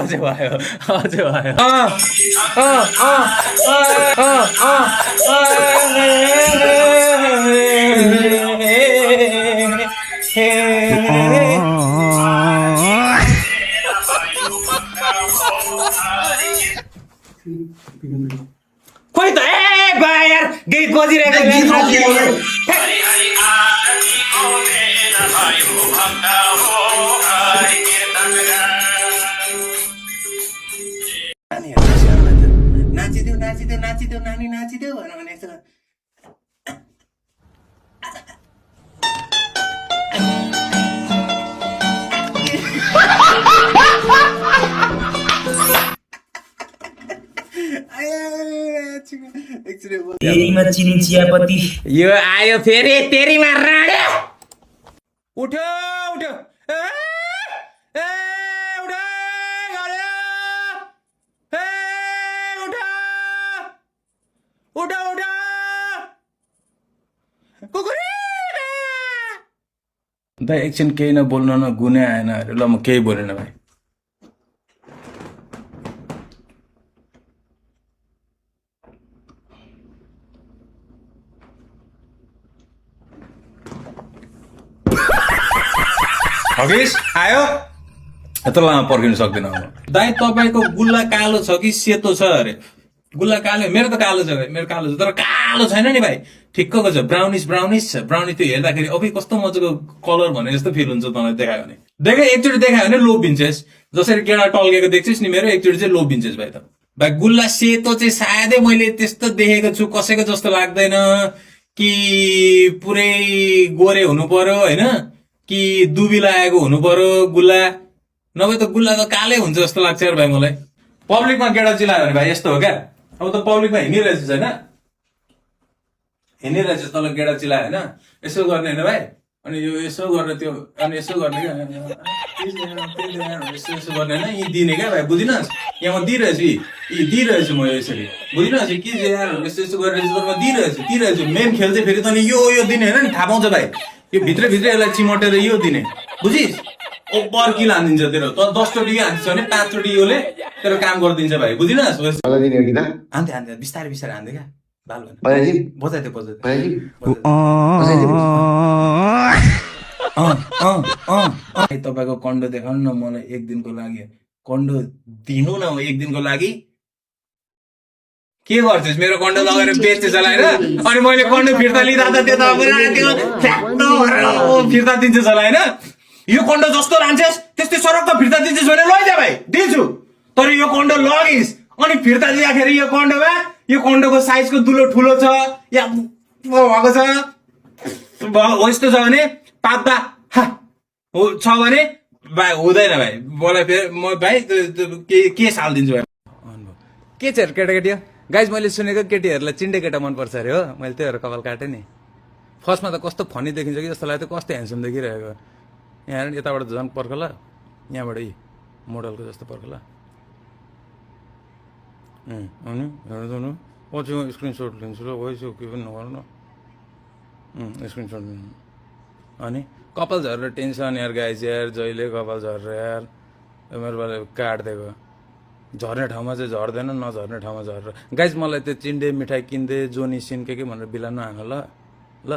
अझै भयो अझै भयो खोइ त ए बा यार गीत बजिरहेको नाचिदेऊ नाचिदेऊ नाचिदेऊ नानी नाचिदेऊ भने यस्तो यो आयो फेरि तेरीमा राड्यो उठ्यो उठ्यो उठ्यो उठ्यो भाइ एकछिन केही नबोल्न न गुनै आएन अरे ल म केही बोलेन भाइ हगिस आयो यत्रो लामो पर्खिनु सक्दिनँ दाइ तपाईँको गुल्ला कालो छ कि सेतो छ अरे गुल्ला कालो मेरो त कालो छ भाइ मेरो कालो छ तर कालो छैन नि भाइ ठिक्कको छ ब्राउनिस ब्राउनिस छ ब्राउनी त्यो हेर्दाखेरि अबै कस्तो मजाको कलर भने जस्तो फिल हुन्छ तँलाई देखायो भने एकचोटि देखायो भने लोभिन्छस् जसरी केटा टल्केको देख्छस् नि मेरो एकचोटि चाहिँ लोभिन्छस् भाइ त भाइ गुल्ला सेतो चाहिँ सायदै मैले त्यस्तो देखेको छु कसैको जस्तो लाग्दैन कि पुरै गोरे हुनु पर्यो होइन कि दुबी लागेको हुनु पर्यो गुल्ला नभए त गुल्ला त कालै हुन्छ जस्तो लाग्छ यार भाइ मलाई पब्लिकमा केटा चिलायो भने भाइ यस्तो हो क्या अब त पब्लिकमा हिँडिरहेछ होइन हिँडिरहेछ तल केटा चिलायो होइन यसो गर्ने होइन भाइ अनि यो यसो गरेर त्यो अनि यसो गर्ने क्या यसो गर्ने होइन यी दिने क्या भाइ बुझिनस् यहाँ म दिइरहेछु यी दिइरहेछु म यसरी बुझिनस् के चाहिँ यार यस्तो यस्तो गरेर म दिइरहेछु मेन खेल चाहिँ फेरि तँले यो दिने होइन नि थाहा पाउँछ भाइ यो भित्र यसलाई चिमटेर यो दिने बुझिस् ओभर किल हानिदिन्छ तेरो त 10 चोटि हान्छ भने 5 चोटि योले तेरो काम गरिदिन्छ भाइ बुझिनस् हान्थे बिस्तारै बिस्तारै हान्थे क्या बजाइदियो तपाईँको कन्डो देखाउनु न मलाई एक दिनको लागि कन्डो दिनु न एक दिनको लागि के गर्छस् मेरो कन्डो लगेर बेच्छस् होला होइन अनि मैले कन्डो फिर्ता लिँदा त त्यो फिर्ता दिन्छस् होला होइन यो कन्डो जस्तो लान्छस् त्यस्तै सरक त फिर्ता दिन्छस् भने लैजा भाइ दिन्छु तर यो कन्डो लगिस् अनि फिर्ता दिँदाखेरि यो कन्डोमा यो कन्डोको साइजको दुलो ठुलो छ या भएको छ हो यस्तो छ भने पाप्दा छ भने भाइ हुँदैन भाइ मलाई फेरि म भाइ के साल दिन्छु भाइ के छ केटाकेटी हो गाइज मैले सुनेको केटीहरूलाई चिन्डे केटा मनपर्छ अरे हो मैले त्योहरू कपाल काटेँ नि फर्स्टमा त कस्तो फनी देखिन्छ कि जस्तो लाग्यो कस्तो ह्यान्डसम देखिरहेको यहाँ यताबाट झन् पर्खला यहाँबाट मोडलको जस्तो पर्खला अनि हेर्नु पछि म स्क्रिनसट लिन्छु ल भइसक्यो के पनि नगर्नु स्क्रिनसट लिनु अनि कपाल झरेर टेन्सन यार गाइज यार जहिले कपाल झरेर यार मेरो पाले काटिदिएको झर्ने ठाउँमा चाहिँ झर्दैन नझर्ने ठाउँमा झरेर गाइज मलाई त्यो चिन्डे मिठाई किन्दे जोनी सिन के भनेर बिलाउनु आँगा ल